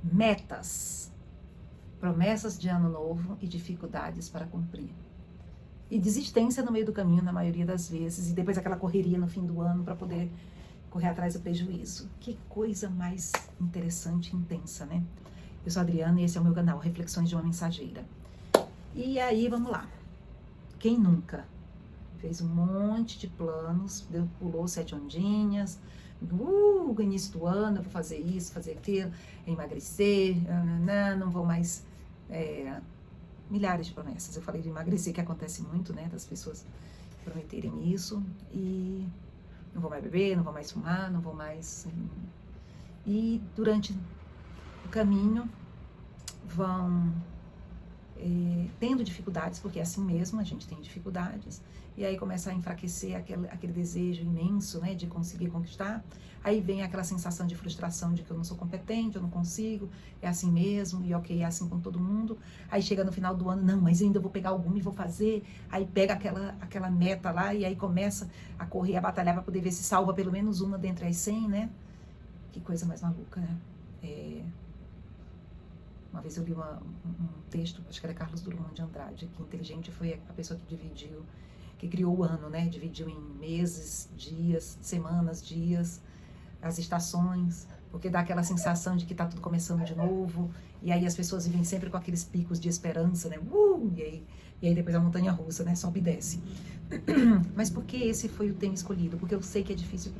metas, promessas de ano novo e dificuldades para cumprir. E desistência no meio do caminho, na maioria das vezes, e depois aquela correria no fim do ano para poder correr atrás do prejuízo. Que coisa mais interessante e intensa, né? Eu sou a Adriana e esse é o meu canal, Reflexões de uma Mensageira. E aí, vamos lá. Quem nunca fez um monte de planos, pulou 7 ondinhas, no início do ano eu vou fazer isso, fazer aquilo, emagrecer, não vou mais... milhares de promessas. Eu falei de emagrecer, que acontece muito, né, das pessoas prometerem isso, e não vou mais beber, não vou mais fumar, não vou mais... E durante o caminho vão tendo dificuldades, porque é assim mesmo, a gente tem dificuldades, e aí começa a enfraquecer aquele desejo imenso, né, de conseguir conquistar. Aí vem aquela sensação de frustração de que eu não sou competente, eu não consigo, é assim mesmo, e ok, é assim com todo mundo. Aí chega no final do ano, não, mas eu ainda vou pegar alguma e vou fazer. Aí pega aquela meta lá e aí começa a correr, a batalhar para poder ver se salva pelo menos uma dentre as 100, né? Que coisa mais maluca, né? Uma vez eu li um texto, acho que era Carlos Drummond de Andrade, que inteligente foi a pessoa que criou o ano, né? Dividiu em meses, dias, semanas, dias, as estações, porque dá aquela sensação de que tá tudo começando de novo, e aí as pessoas vivem sempre com aqueles picos de esperança, né? E aí depois a montanha russa, né? Sobe e desce. Mas por que esse foi o tema escolhido? Porque eu sei que é difícil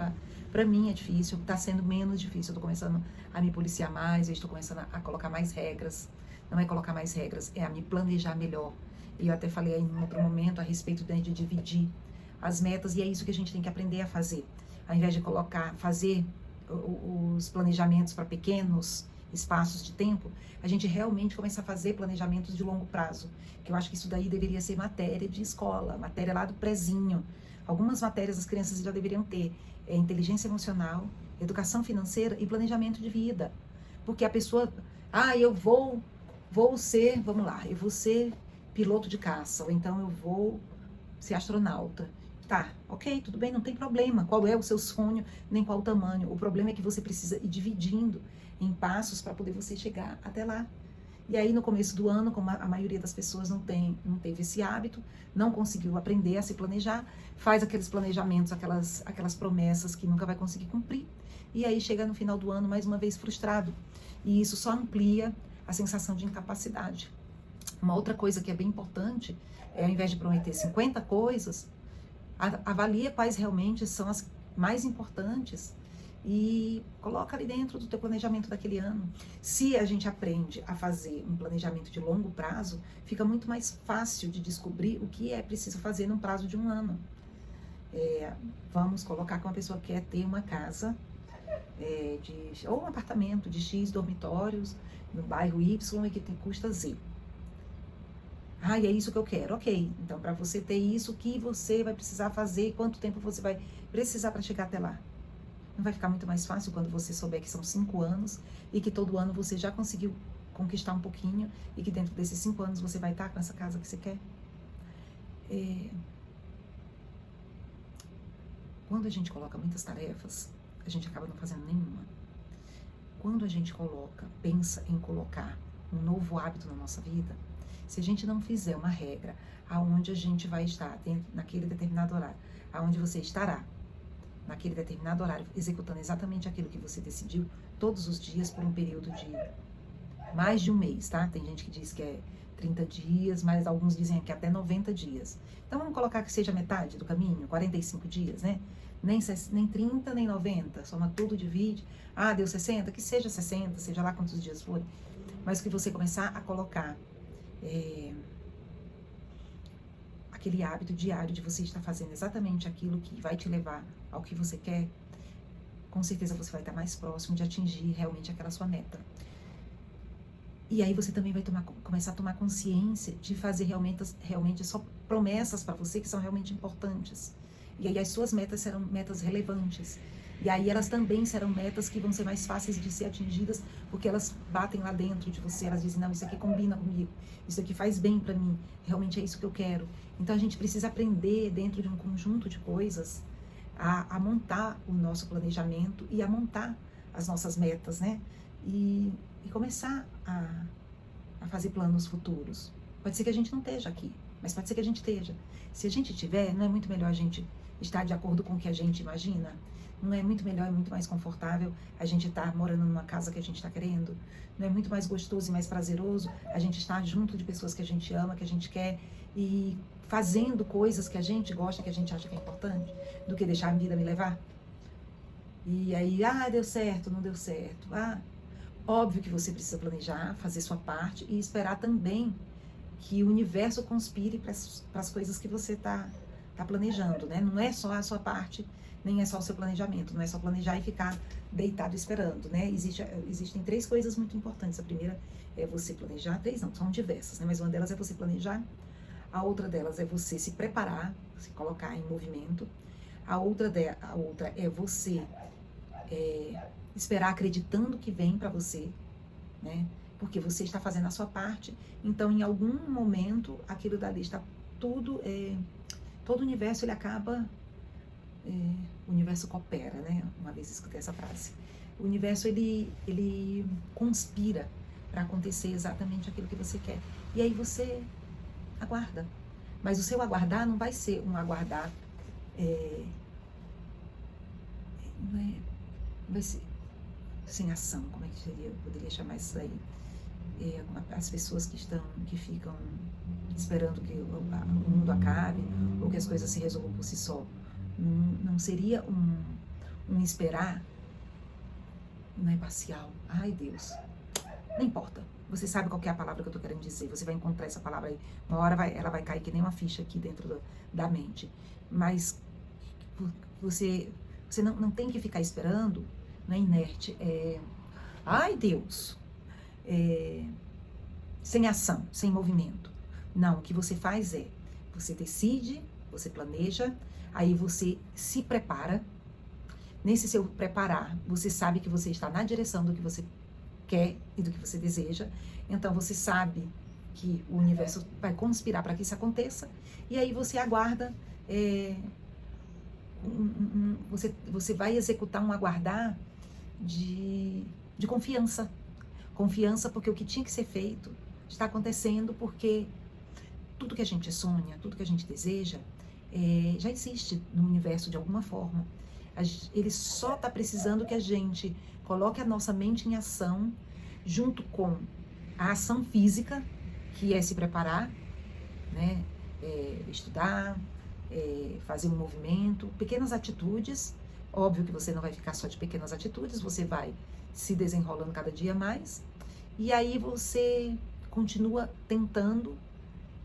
para mim, é difícil, tá sendo menos difícil, eu tô começando a me policiar mais, eu estou começando a colocar mais regras. Não é colocar mais regras, é a me planejar melhor. E eu até falei aí em outro momento a respeito de dividir as metas, e é isso que a gente tem que aprender a fazer. Ao invés de fazer os planejamentos para pequenos espaços de tempo, a gente realmente começa a fazer planejamentos de longo prazo, que eu acho que isso daí deveria ser matéria de escola, matéria lá do prezinho. Algumas matérias as crianças já deveriam ter, inteligência emocional, educação financeira e planejamento de vida, porque a pessoa, eu vou ser, vamos lá, eu vou ser piloto de caça, ou então eu vou ser astronauta. Tá, ok, tudo bem, não tem problema. Qual é o seu sonho, nem qual o tamanho. O problema é que você precisa ir dividindo em passos para poder você chegar até lá. E aí, no começo do ano, como a maioria das pessoas não teve esse hábito, não conseguiu aprender a se planejar, faz aqueles planejamentos, aquelas promessas que nunca vai conseguir cumprir. E aí, chega no final do ano, mais uma vez, frustrado. E isso só amplia a sensação de incapacidade. Uma outra coisa que é bem importante é, ao invés de prometer 50 coisas, avalia quais realmente são as mais importantes e coloca ali dentro do teu planejamento daquele ano. Se a gente aprende a fazer um planejamento de longo prazo, fica muito mais fácil de descobrir o que é preciso fazer num prazo de um ano. Vamos colocar que uma pessoa quer ter uma casa ou um apartamento de X dormitórios no bairro Y e que custa Z. E é isso que eu quero. Ok, então para você ter isso, o que você vai precisar fazer, quanto tempo você vai precisar para chegar até lá? Não vai ficar muito mais fácil quando você souber que são 5 anos e que todo ano você já conseguiu conquistar um pouquinho e que dentro desses 5 anos você vai estar com essa casa que você quer? Quando a gente coloca muitas tarefas, a gente acaba não fazendo nenhuma. Quando a gente pensa em colocar um novo hábito na nossa vida, se a gente não fizer uma regra aonde a gente vai estar naquele determinado horário, aonde você estará naquele determinado horário, executando exatamente aquilo que você decidiu todos os dias por um período de mais de um mês, tá? Tem gente que diz que é 30 dias, mas alguns dizem que até 90 dias. Então vamos colocar que seja metade do caminho, 45 dias, né? Nem 30, nem 90, soma tudo, divide. Deu 60, que seja 60, seja lá quantos dias forem. Mas que você começar a colocar aquele hábito diário de você estar fazendo exatamente aquilo que vai te levar ao que você quer, com certeza você vai estar mais próximo de atingir realmente aquela sua meta. E aí você também vai começar a tomar consciência de fazer realmente só promessas para você que são realmente importantes. E aí as suas metas serão metas relevantes. E aí elas também serão metas que vão ser mais fáceis de ser atingidas, porque elas batem lá dentro de você, elas dizem, não, isso aqui combina comigo, isso aqui faz bem para mim, realmente é isso que eu quero. Então a gente precisa aprender dentro de um conjunto de coisas a montar o nosso planejamento e a montar as nossas metas, né? E começar a fazer planos futuros. Pode ser que a gente não esteja aqui, mas pode ser que a gente esteja. Se a gente tiver, não é muito melhor a gente estar de acordo com o que a gente imagina? Não é muito melhor e muito mais confortável a gente estar morando numa casa que a gente está querendo? Não é muito mais gostoso e mais prazeroso a gente estar junto de pessoas que a gente ama, que a gente quer e fazendo coisas que a gente gosta, que a gente acha que é importante, do que deixar a vida me levar? E aí, deu certo, não deu certo. Óbvio que você precisa planejar, fazer sua parte e esperar também que o universo conspire para as coisas que você está planejando, né? Não é só a sua parte, nem é só o seu planejamento, não é só planejar e ficar deitado esperando, né? Existem 3 coisas muito importantes. A primeira é você planejar, 3 não, são diversas, né? Mas uma delas é você planejar, a outra delas é você se preparar, se colocar em movimento, a outra é você esperar acreditando que vem para você, né? Porque você está fazendo a sua parte, então em algum momento aquilo dali está tudo, todo o universo ele acaba, o universo coopera, né? Uma vez escutei essa frase. O universo ele conspira para acontecer exatamente aquilo que você quer. E aí você aguarda. Mas o seu aguardar não vai ser um aguardar, vai ser sem ação, como é que seria? Eu poderia chamar isso aí. As pessoas que ficam esperando que o mundo acabe ou que as coisas se resolvam por si só. Não seria um esperar, não é parcial. Ai, Deus. Não importa. Você sabe qual que é a palavra que eu estou querendo dizer. Você vai encontrar essa palavra aí. Uma hora ela vai cair que nem uma ficha aqui dentro da mente. Mas você não tem que ficar esperando, não é inerte. Ai, Deus. Sem ação, sem movimento. Não, o que você faz é, você decide, você planeja, aí você se prepara. Nesse seu preparar, você sabe que você está na direção do que você quer e do que você deseja. Então você sabe que o universo vai conspirar para que isso aconteça. E aí você aguarda, você vai executar um aguardar de confiança. Confiança porque o que tinha que ser feito está acontecendo, porque tudo que a gente sonha, tudo que a gente deseja, já existe no universo de alguma forma. Ele só está precisando que a gente coloque a nossa mente em ação, junto com a ação física, que é se preparar, né? Estudar, fazer um movimento, pequenas atitudes. Óbvio que você não vai ficar só de pequenas atitudes, você vai se desenrolando cada dia mais. E aí você continua tentando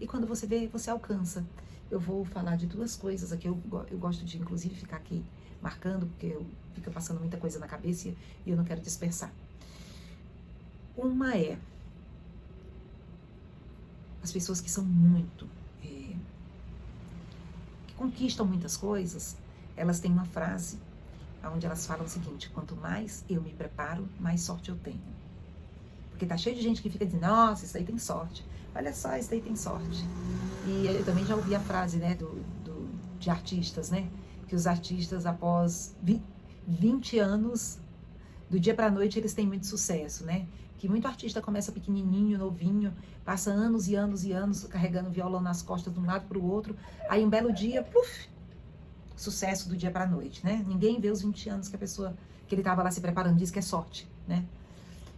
e quando você vê, você alcança. Eu vou falar de 2 coisas aqui. Eu gosto de, inclusive, ficar aqui marcando, porque fica passando muita coisa na cabeça e eu não quero dispersar. Uma é as pessoas que são muito, que conquistam muitas coisas, elas têm uma frase onde elas falam o seguinte: quanto mais eu me preparo, mais sorte eu tenho. Porque tá cheio de gente que fica dizendo, nossa, isso aí tem sorte. Olha só, isso aí tem sorte. E eu também já ouvi a frase, né, de artistas, né? Que os artistas, após 20 anos, do dia pra noite, eles têm muito sucesso, né? Que muito artista começa pequenininho, novinho, passa anos e anos e anos carregando violão nas costas de um lado pro outro. Aí um belo dia, puf, sucesso do dia pra noite, né? Ninguém vê os 20 anos que ele tava lá se preparando, diz que é sorte, né?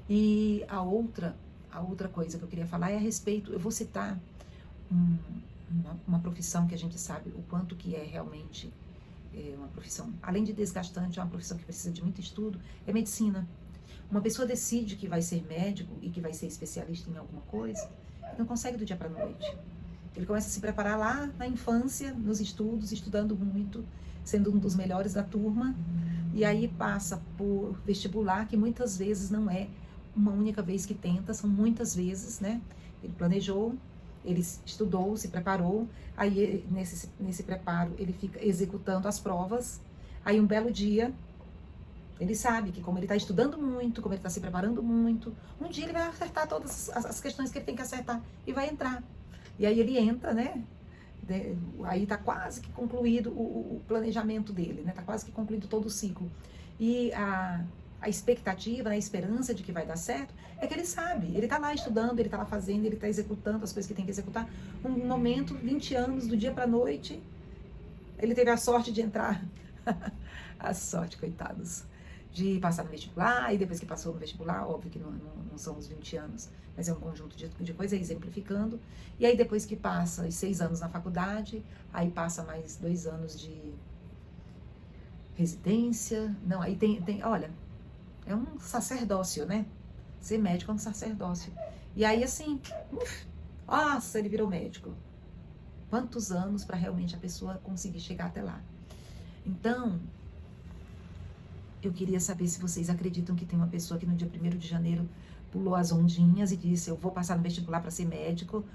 E a outra coisa que eu queria falar é a respeito, eu vou citar uma profissão que a gente sabe o quanto que é realmente uma profissão, além de desgastante, é uma profissão que precisa de muito estudo, é medicina. Uma pessoa decide que vai ser médico e que vai ser especialista em alguma coisa, não consegue do dia para a noite. Ele começa a se preparar lá na infância, nos estudos, estudando muito, sendo um dos melhores da turma, e aí passa por vestibular, que muitas vezes não é uma única vez que tenta, são muitas vezes, né? Ele planejou, ele estudou, se preparou, aí nesse preparo ele fica executando as provas, aí um belo dia ele sabe que como ele está estudando muito, como ele está se preparando muito, um dia ele vai acertar todas as questões que ele tem que acertar e vai entrar. E aí ele entra, né? Aí está quase que concluído o planejamento dele, né? Está quase que concluído todo o ciclo. E a expectativa, né, a esperança de que vai dar certo, é que ele sabe, ele está lá estudando, ele está lá fazendo, ele está executando as coisas que tem que executar. Um momento, 20 anos, do dia para a noite, ele teve a sorte de entrar, a sorte, coitados, de passar no vestibular, e depois que passou no vestibular, óbvio que não são os 20 anos, mas é um conjunto de coisas, exemplificando, e aí depois que passa os 6 anos na faculdade, aí passa mais 2 anos de residência, não, aí olha, é um sacerdócio, né? Ser médico é um sacerdócio. E aí, assim, nossa, ele virou médico. Quantos anos para realmente a pessoa conseguir chegar até lá? Então, eu queria saber se vocês acreditam que tem uma pessoa que no dia 1º de janeiro pulou as ondinhas e disse, eu vou passar no vestibular para ser médico,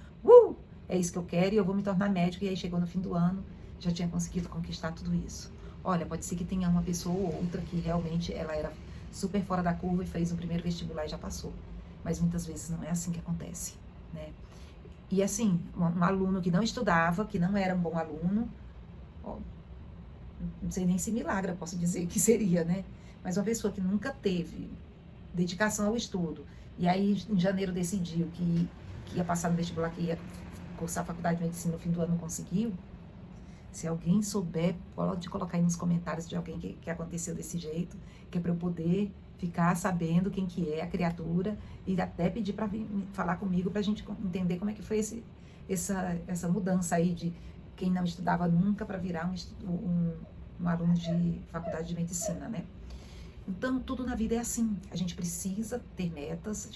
é isso que eu quero e eu vou me tornar médico. E aí chegou no fim do ano, já tinha conseguido conquistar tudo isso. Olha, pode ser que tenha uma pessoa ou outra que realmente ela era super fora da curva e fez o primeiro vestibular e já passou. Mas muitas vezes não é assim que acontece, né? E assim, um aluno que não estudava, que não era um bom aluno, ó, não sei nem se milagre eu posso dizer que seria, né? Mas uma pessoa que nunca teve dedicação ao estudo, e aí em janeiro decidiu que ia passar no vestibular, que ia cursar a faculdade de medicina no fim do ano, não conseguiu. Se alguém souber, pode colocar aí nos comentários de alguém que aconteceu desse jeito, que é para eu poder ficar sabendo quem que é a criatura e até pedir para vir falar comigo para a gente entender como é que foi essa mudança aí de quem não estudava nunca para virar um aluno de faculdade de medicina, né? Então, tudo na vida é assim. A gente precisa ter metas,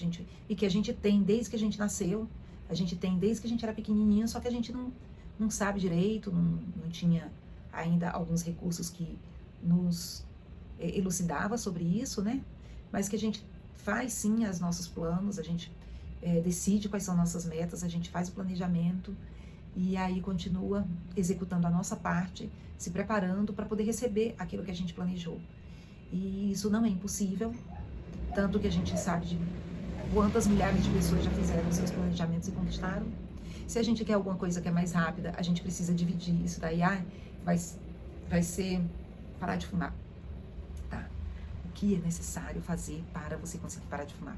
e que a gente tem desde que a gente nasceu, a gente tem desde que a gente era pequenininho, só que a gente não sabe direito, não tinha ainda alguns recursos que nos elucidava sobre isso, né? Mas que a gente faz sim os nossos planos, a gente decide quais são nossas metas, a gente faz o planejamento e aí continua executando a nossa parte, se preparando para poder receber aquilo que a gente planejou. E isso não é impossível, tanto que a gente sabe de quantas milhares de pessoas já fizeram seus planejamentos e conquistaram. Se a gente quer alguma coisa que é mais rápida, a gente precisa dividir isso daí. Vai ser parar de fumar. Tá. O que é necessário fazer para você conseguir parar de fumar?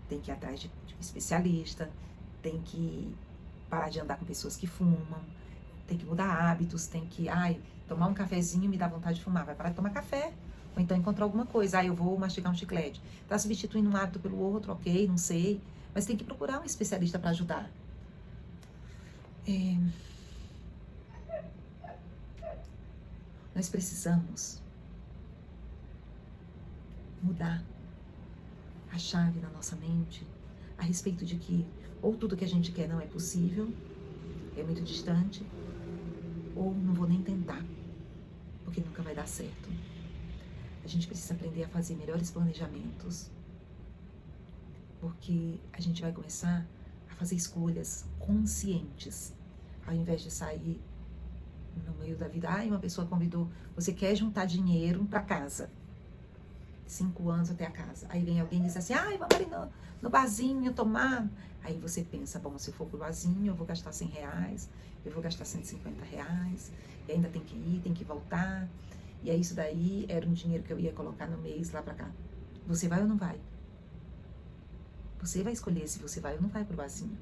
Tem que ir atrás de um especialista, tem que parar de andar com pessoas que fumam, tem que mudar hábitos, tem que, tomar um cafezinho me dá vontade de fumar, vai parar de tomar café. Ou então encontrar alguma coisa, eu vou mastigar um chiclete. Tá substituindo um hábito pelo outro, ok, não sei. Mas tem que procurar um especialista para ajudar. Nós precisamos mudar a chave na nossa mente a respeito de que ou tudo que a gente quer não é possível, é muito distante, ou não vou nem tentar, porque nunca vai dar certo. A gente precisa aprender a fazer melhores planejamentos, porque a gente vai começar a fazer escolhas conscientes, ao invés de sair no meio da vida. Uma pessoa convidou, você quer juntar dinheiro para casa, 5 anos até a casa. Aí vem alguém e diz assim, vamos ali no barzinho tomar. Aí você pensa, bom, se eu for pro barzinho, eu vou gastar R$100, eu vou gastar R$150, e ainda tem que ir, tem que voltar. E aí isso daí era um dinheiro que eu ia colocar no mês lá pra cá. Você vai ou não vai? Você vai escolher se você vai ou não vai pro barzinho.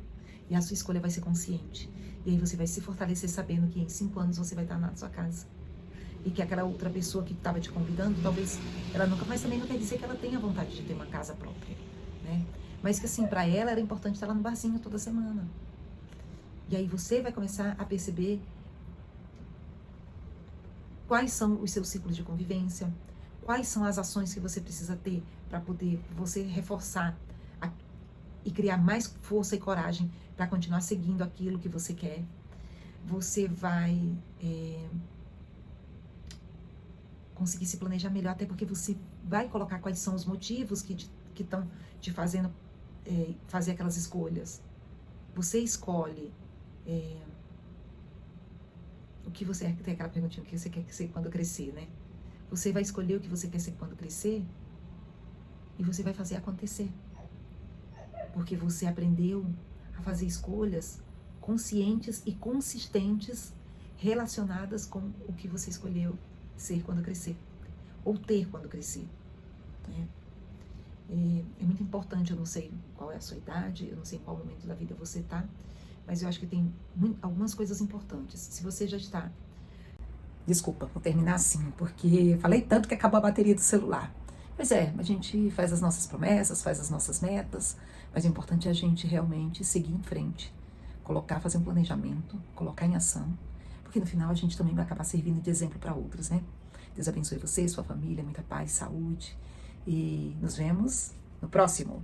E a sua escolha vai ser consciente. E aí você vai se fortalecer sabendo que em 5 anos você vai estar na sua casa. E que aquela outra pessoa que estava te convidando, talvez ela nunca, mas também não quer dizer que ela tenha vontade de ter uma casa própria, né? Mas que assim, para ela era importante estar lá no barzinho toda semana. E aí você vai começar a perceber quais são os seus ciclos de convivência, quais são as ações que você precisa ter para poder você reforçar e criar mais força e coragem para continuar seguindo aquilo que você quer. Você vai conseguir se planejar melhor, até porque você vai colocar quais são os motivos que estão te fazendo fazer aquelas escolhas. Você escolhe o que você quer, tem aquela perguntinha, o que você quer ser quando crescer, né? Você vai escolher o que você quer ser quando crescer e você vai fazer acontecer. Porque você aprendeu a fazer escolhas conscientes e consistentes relacionadas com o que você escolheu ser quando crescer. ou ter quando crescer, né? É muito importante, eu não sei qual é a sua idade, eu não sei em qual momento da vida você está, mas eu acho que tem algumas coisas importantes. Se você já está... Desculpa, vou terminar assim, porque falei tanto que acabou a bateria do celular. Pois é, a gente faz as nossas promessas, faz as nossas metas, mas o importante é a gente realmente seguir em frente, fazer um planejamento, colocar em ação, porque no final a gente também vai acabar servindo de exemplo para outros, né? Deus abençoe você, sua família, muita paz, saúde, e nos vemos no próximo.